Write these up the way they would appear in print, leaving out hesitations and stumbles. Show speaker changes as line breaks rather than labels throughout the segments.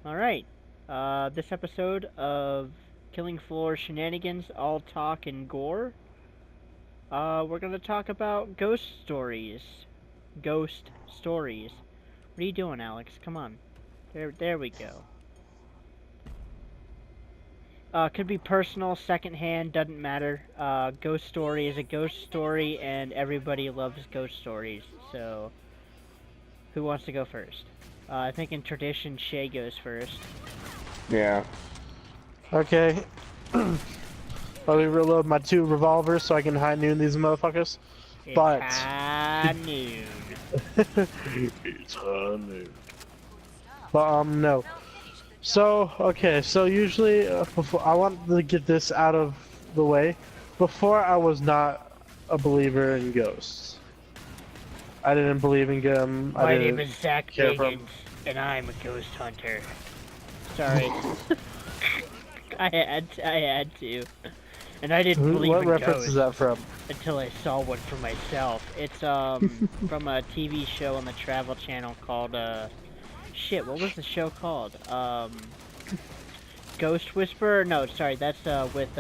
Alright. This episode of Killing Floor Shenanigans, All Talk and Gore. We're gonna talk about ghost stories. Ghost stories. What are you doing, Alex? Come on. There we go. Could be personal, secondhand, doesn't matter. Ghost story is a ghost story, and everybody loves ghost stories. So, who wants to go first? I think in tradition, Shay goes first.
Yeah.
Okay. Let me reload my 2 revolvers so I can high noon these motherfuckers.
It's
But
high noon.
it's high noon. But no. So okay, so usually before I want to get this out of the way. Before I was not a believer in ghosts. I didn't believe in them.
My name is Zach Bagans, and I'm a ghost hunter. Sorry. I had to. And I didn't believe
What
in
reference
ghosts
is that from?
until I saw one for myself. It's from a TV show on the Travel Channel called shit, what was the show called? Ghost Whisperer? No, sorry, that's with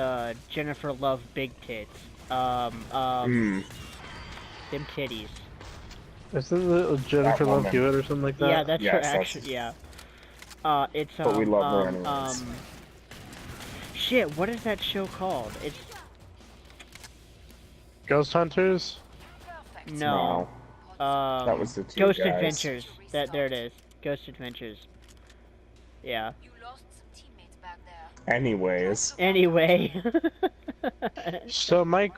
Jennifer Love Big Tits. Them titties.
Isn't it Jennifer Love Hewitt or something like that?
Yeah, that's her actually, yeah. It's
But we love her anyways.
Shit, what is that show called? It's
Ghost Hunters?
no.
That was the two
Ghost
guys.
Adventures. There it is. Ghost Adventures. Yeah.
Anyways.
Anyway.
So my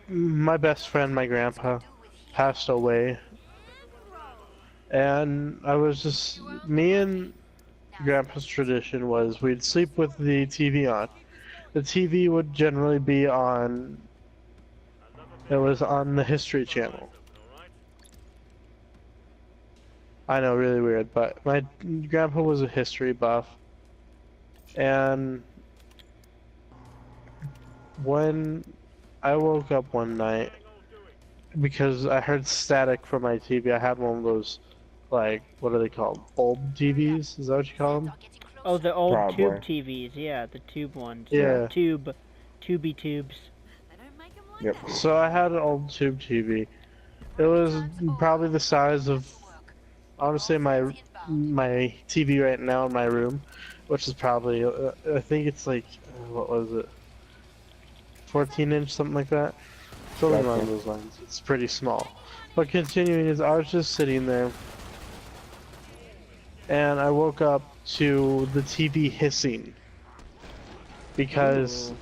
best friend, my grandpa, passed away. And I was just, me and Grandpa's tradition was we'd sleep with the TV on. The TV would generally be on, it was on the History Channel. I know, really weird, but my grandpa was a history buff. And when I woke up one night, because I heard static from my TV, I had one of those, like, what are they called? Bulb TVs? Is that what you call them?
Oh, the old
Probably.
tube TVs. Yeah, the tube ones.
Yeah.
Tubey tubes.
Yep.
So I had an old tube TV. It was probably the size of, I want to say my TV right now in my room, which is probably, I think it's like, what was it? 14-inch, something like that. Something along those lines. It's pretty small. But continuing is, I was just sitting there, and I woke up to the TV hissing because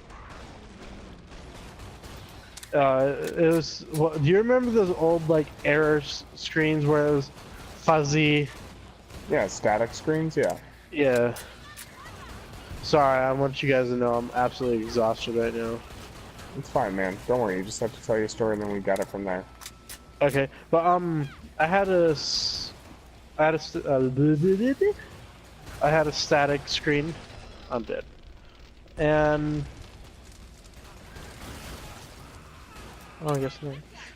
it was. Well, do you remember those old like error screens where it was fuzzy?
Yeah, static screens, yeah.
Yeah. Sorry, I want you guys to know I'm absolutely exhausted right now.
It's fine, man. Don't worry, you just have to tell your story and then we got it from there.
Okay, but I had a static screen. I'm dead. And oh, I guess not.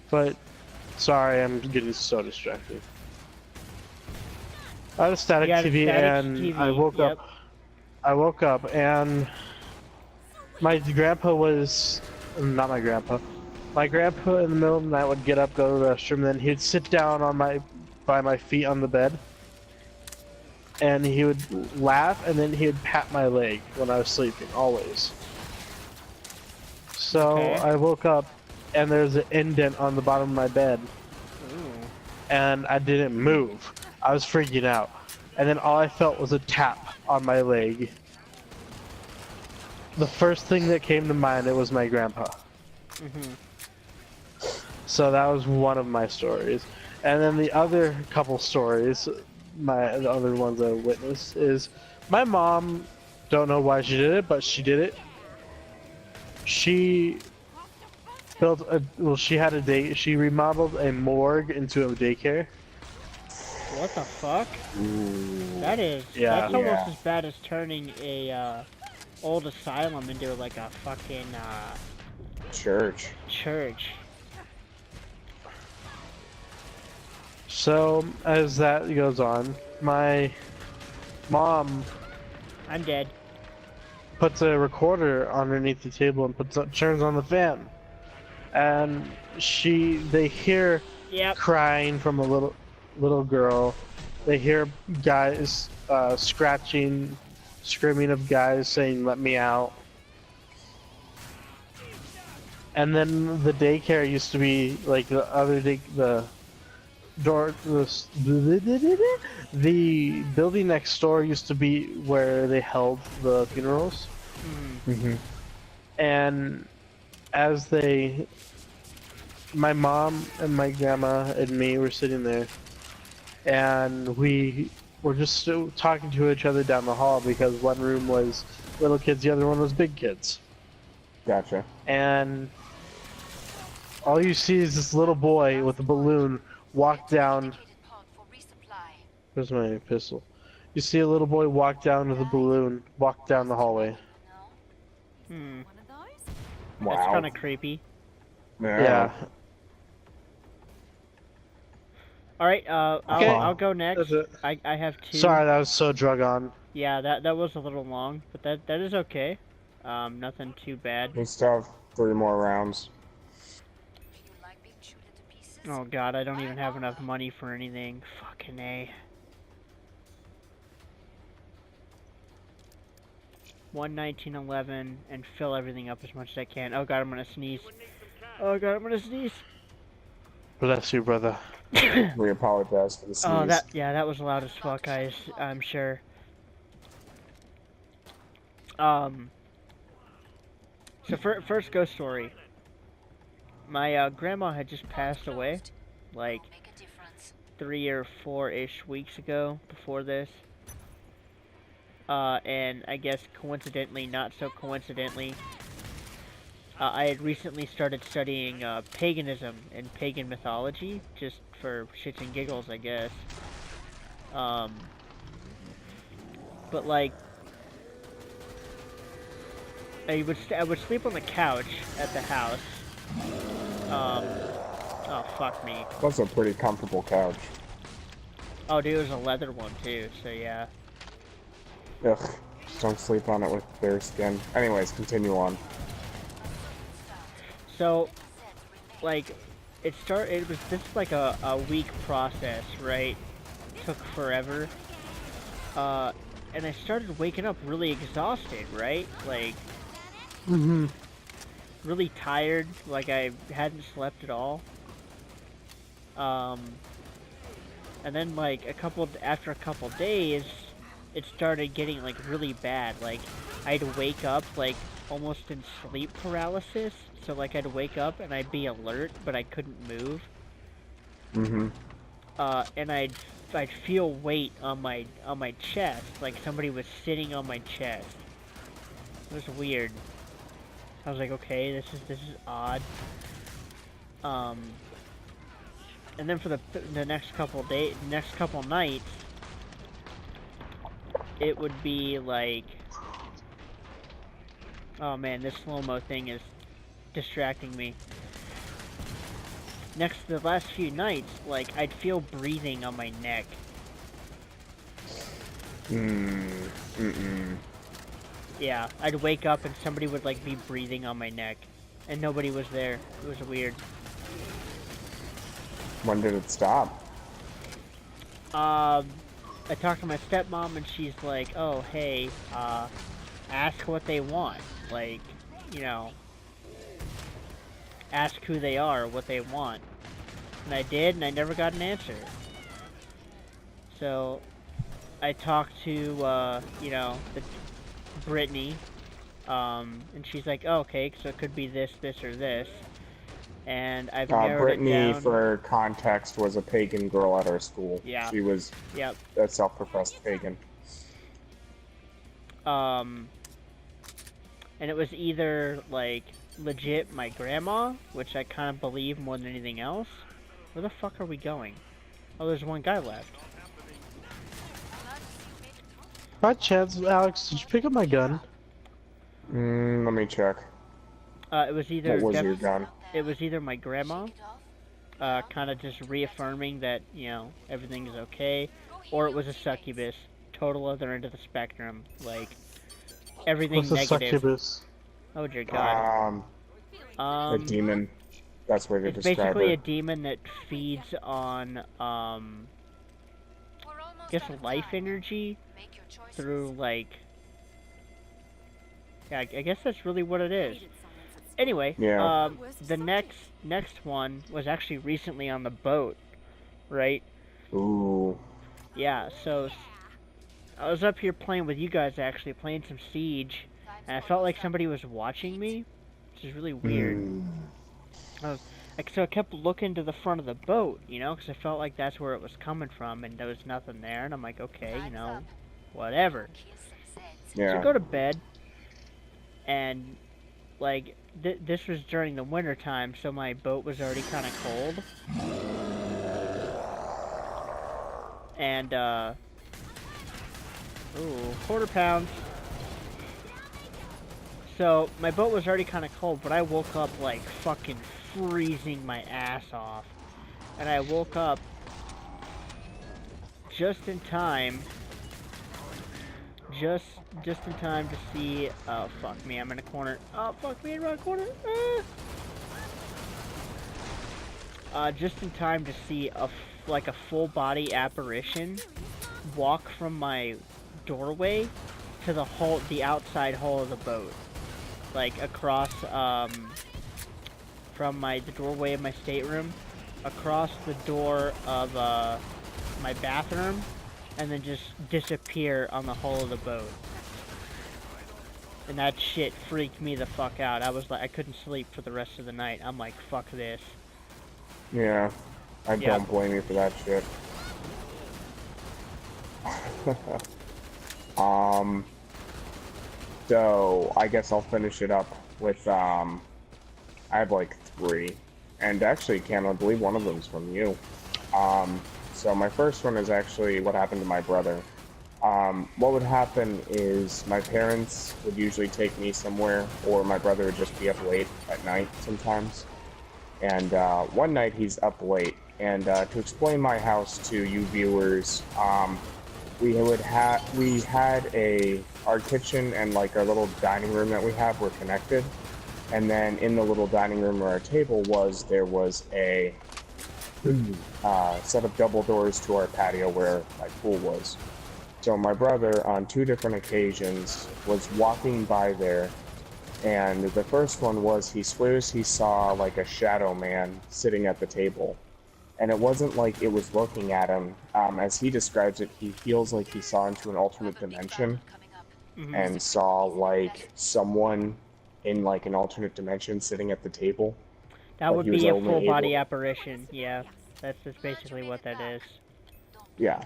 But sorry, I'm getting so distracted. I had a static TV, and
TV,
I woke
yep.
up. I woke up, and my grandpa was not my grandpa. My grandpa in the middle of the night would get up, go to the restroom, and then he'd sit down on by my feet on the bed, and he would laugh, and then he would pat my leg when I was sleeping, always. So
Okay.
I woke up, and there's an indent on the bottom of my bed, and I didn't move. I was freaking out, and then all I felt was a tap on my leg. The first thing that came to mind, it was my grandpa. So that was one of my stories. And then the other couple stories, the other ones I witnessed, is my mom, don't know why she did it, but she did it. She built she remodeled a morgue into a daycare.
What the fuck?
Ooh.
That's
Yeah.
almost as bad as turning a old asylum into like a fucking
Church.
church.
So as that goes on, my mom
I'm dead.
puts a recorder underneath the table and turns on the fan. And they hear
Yep.
crying from a little girl. They hear guys screaming of guys saying, "Let me out." And then the daycare used to be like the building next door used to be where they held the funerals.
Mm-hmm.
And as my mom and my grandma and me were sitting there, and we were just talking to each other down the hall because one room was little kids, the other one was big kids.
Gotcha.
And all you see is this little boy with a balloon walk down. Where's my pistol? You see a little boy walk down with a balloon, walk down the hallway.
Hmm.
Wow.
That's kind of creepy.
Yeah.
All right.
Okay.
I'll go next.
That's it.
I have two.
Sorry, that was so drug on.
Yeah, that was a little long, but that is okay. Nothing too bad.
We still have 3 more rounds.
Oh god, I don't even have enough money for anything. Fucking A. 119.11 and fill everything up as much as I can. Oh god, I'm gonna sneeze. Oh god, I'm gonna sneeze.
Bless you, brother.
We apologize for the sneeze.
Oh, that was loud as fuck, guys. I'm sure. So first ghost story. My grandma had just passed away, like 3 or 4-ish weeks ago. Before this, and I guess coincidentally, not so coincidentally, I had recently started studying paganism and pagan mythology, just for shits and giggles, I guess. But like, I would sleep on the couch at the house. Oh fuck me.
That's a pretty comfortable couch.
Oh dude, it was a leather one too, so yeah.
Ugh. Just don't sleep on it with bare skin. Anyways, continue on.
So, like, it was just like a week process, right? Took forever. And I started waking up really exhausted, right? Like, really tired, like I hadn't slept at all. And then like after a couple days, it started getting like really bad. Like I'd wake up like almost in sleep paralysis. So like I'd wake up and I'd be alert, but I couldn't move. And I'd feel weight on my chest, like somebody was sitting on my chest. It was weird. I was like, okay, this is odd. And then for the next couple nights, it would be like, oh man, this slow-mo thing is distracting me. The last few nights, like, I'd feel breathing on my neck. Yeah, I'd wake up and somebody would, like, be breathing on my neck. And nobody was there. It was weird.
When did it stop?
I talked to my stepmom and she's like, oh, hey, ask what they want. Like, you know, ask who they are, what they want. And I did, and I never got an answer. So, I talked to, you know, Brittany, and she's like, oh, okay, so it could be this, this, or this. And I've narrowed
Brittany,
it down.
for context, was a pagan girl at our school.
Yeah.
She was a self-professed pagan.
And it was either, like, legit my grandma, which I kind of believe more than anything else. Where the fuck are we going? Oh, there's one guy left.
By chance, Alex, did you pick up my gun?
Let me check.
It was either
What was your gun?
It was either my grandma, kind of just reaffirming that, you know, everything is okay, or it was a succubus, total other end of the spectrum. Like, everything
What's a
negative.
succubus?
Oh dear God.
A demon. That's where to
It's
describe
basically
her.
a demon that feeds on I guess life energy through like. Yeah, I guess that's really what it is. Anyway,
Yeah.
the next one was actually recently on the boat, right?
Ooh.
Yeah, so I was up here playing with you guys actually, playing some Siege, and I felt like somebody was watching me, which is really weird. So I kept looking to the front of the boat, you know, because I felt like that's where it was coming from, and there was nothing there, and I'm like, okay, you know, whatever. So I
Yeah.
go to bed, and like this was during the winter time, so my boat was already kind of cold, and ooh, quarter pounds. So my boat was already kind of cold, but I woke up like fucking freezing my ass off, and I woke up just in time, just just in time to see. Oh fuck me, I'm in a corner. Oh fuck me, around a corner. Just in time to see like a full body apparition walk from my doorway to the outside hull of the boat, like across from the doorway of my stateroom, across the door of my bathroom, and then just disappear on the hull of the boat. And that shit freaked me the fuck out. I was like, I couldn't sleep for the rest of the night. I'm like, fuck this.
Yeah. I
Yep.
don't blame you for that shit. So I guess I'll finish it up with I have like 3. And actually, Cam, I believe one of them's from you. So my first one is actually what happened to my brother. What would happen is my parents would usually take me somewhere, or my brother would just be up late at night sometimes. And one night he's up late, and to explain my house to you viewers, we had our kitchen and like our little dining room that we have were connected, and then in the little dining room where our table was, there was a set of double doors to our patio where my pool was. So my brother, on 2 different occasions, was walking by there, and the first one was he swears he saw like a shadow man sitting at the table. And it wasn't like it was looking at him. As he describes it, he feels like he saw into an alternate dimension and saw like someone in like an alternate dimension sitting at the table.
That
But
would
he was
be a
only
full body
able...
apparition. Yeah, that's basically what that is.
Yeah.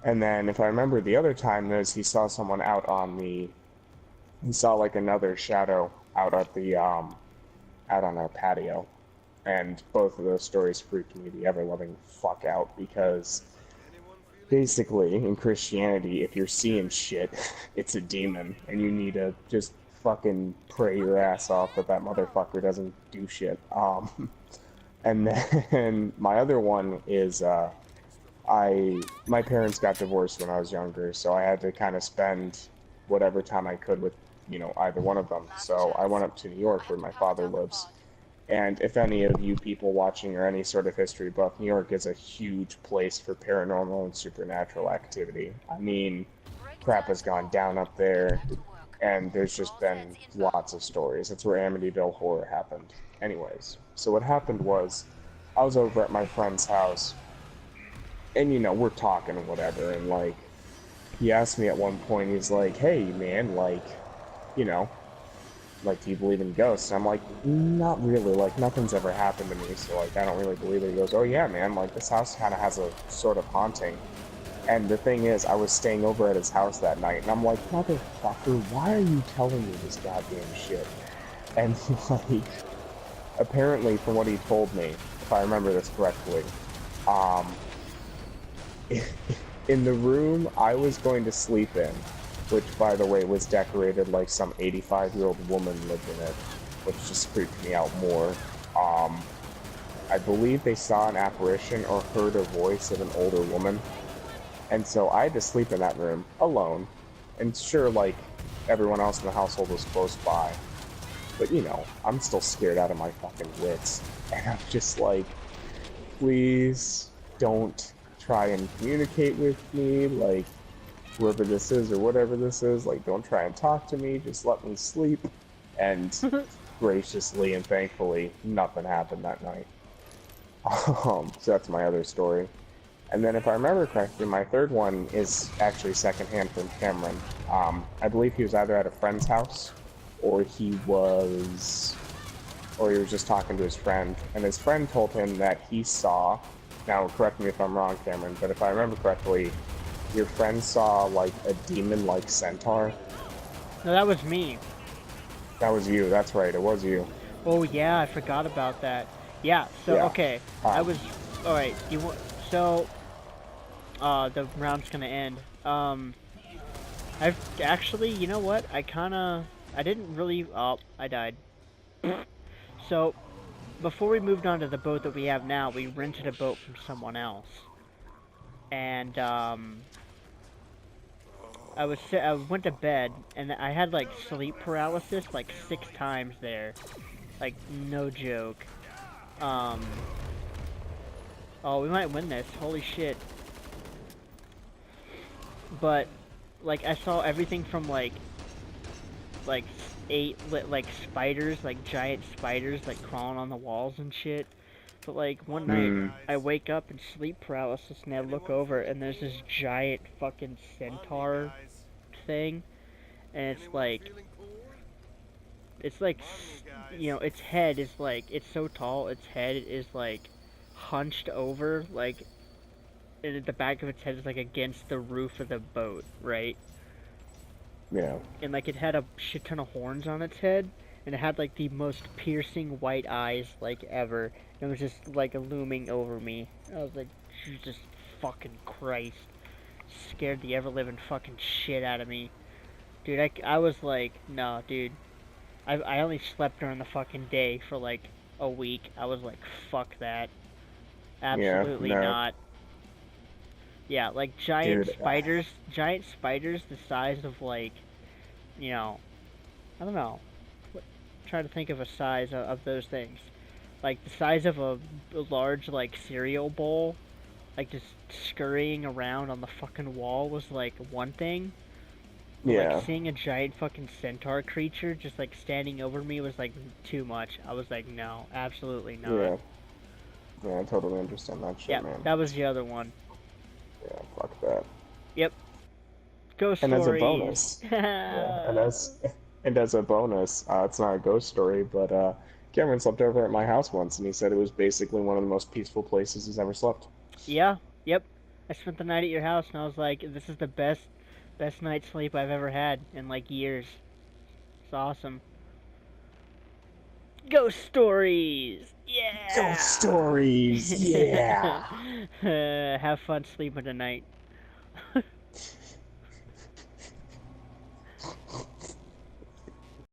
And then if I remember the other time, there's he saw someone out on the... He saw like another shadow out at the out on our patio. And both of those stories freaked me the ever-loving fuck out, because basically, in Christianity, if you're seeing shit, it's a demon, and you need to just fucking pray your ass off that that motherfucker doesn't do shit. And then my other one is, my parents got divorced when I was younger, so I had to kind of spend whatever time I could with, you know, either one of them. So I went up to New York where my father lives. And if any of you people watching are any sort of history buff, New York is a huge place for paranormal and supernatural activity. I mean, crap has gone down up there, and there's just been lots of stories. That's where Amityville Horror happened. Anyways, so what happened was, I was over at my friend's house, and you know, we're talking and whatever, and like, he asked me at one point, he's like, hey man, like, you know, like, do you believe in ghosts? And I'm like, not really, like, nothing's ever happened to me, so, like, I don't really believe it. He goes, oh yeah, man, like, this house kind of has a sort of haunting. And the thing is, I was staying over at his house that night, and I'm like, motherfucker, why are you telling me this goddamn shit? And, like, apparently, from what he told me, if I remember this correctly, in the room I was going to sleep in, which, by the way, was decorated like some 85-year-old woman lived in it, which just freaked me out more. I believe they saw an apparition or heard a voice of an older woman, and so I had to sleep in that room alone. And sure, like, everyone else in the household was close by. But you know, I'm still scared out of my fucking wits. And I'm just like, please don't try and communicate with me, like, whoever this is or whatever this is, like, don't try and talk to me, just let me sleep. And graciously and thankfully, nothing happened that night. So that's my other story. And then if I remember correctly, my third one is actually secondhand from Cameron. I believe he was either at a friend's house, or he was just talking to his friend, and his friend told him that he saw, now correct me if I'm wrong, Cameron, but if I remember correctly, your friend saw, like, a demon-like centaur.
No, that was me.
That was you, that's right, it was you.
Oh yeah, I forgot about that. Yeah, so,
Yeah.
okay, I was, alright, so, the round's gonna end. I've actually, you know what, I didn't really, oh, I died. So, before we moved on to the boat that we have now, we rented a boat from someone else. And, I went to bed, and I had, like, sleep paralysis, like, 6 times there. Like, no joke. Oh, we might win this. Holy shit. But, like, I saw everything from, like 8, like, spiders, like, giant spiders, like, crawling on the walls and shit. But, like, one night, I wake up in sleep paralysis, and I look over, and there's this giant fucking centaur thing. And it's like, you know, its head is, like, it's so tall, its head is, like, hunched over, like, and at the back of its head is, like, against the roof of the boat, right?
Yeah.
And, like, it had a shit ton of horns on its head, and it had, like, the most piercing white eyes, like, ever. And it was just, like, looming over me. I was like, Jesus fucking Christ. Scared the ever-living fucking shit out of me. Dude, I was like, no, dude. I only slept during the fucking day for, like, a week. I was like, fuck that. Absolutely not. Yeah, like, giant spiders the size of, like, you know, I don't know. Try to think of a size of those things. Like, the size of a large, like, cereal bowl, like, just scurrying around on the fucking wall was, like, one thing. But, like, seeing a giant fucking centaur creature just, like, standing over me was, like, too much. I was like, no, absolutely not.
Yeah, I totally understand that shit, man.
That was the other one.
Yeah, fuck that.
Yep. Ghost
and
stories.
As a bonus, and as a bonus, it's not a ghost story, but Cameron slept over at my house once, and he said it was basically one of the most peaceful places he's ever slept.
Yeah, yep. I spent the night at your house, and I was like, this is the best night's sleep I've ever had in, like, years. It's awesome. Ghost stories! Yeah!
Ghost stories! Yeah!
Have fun sleeping tonight.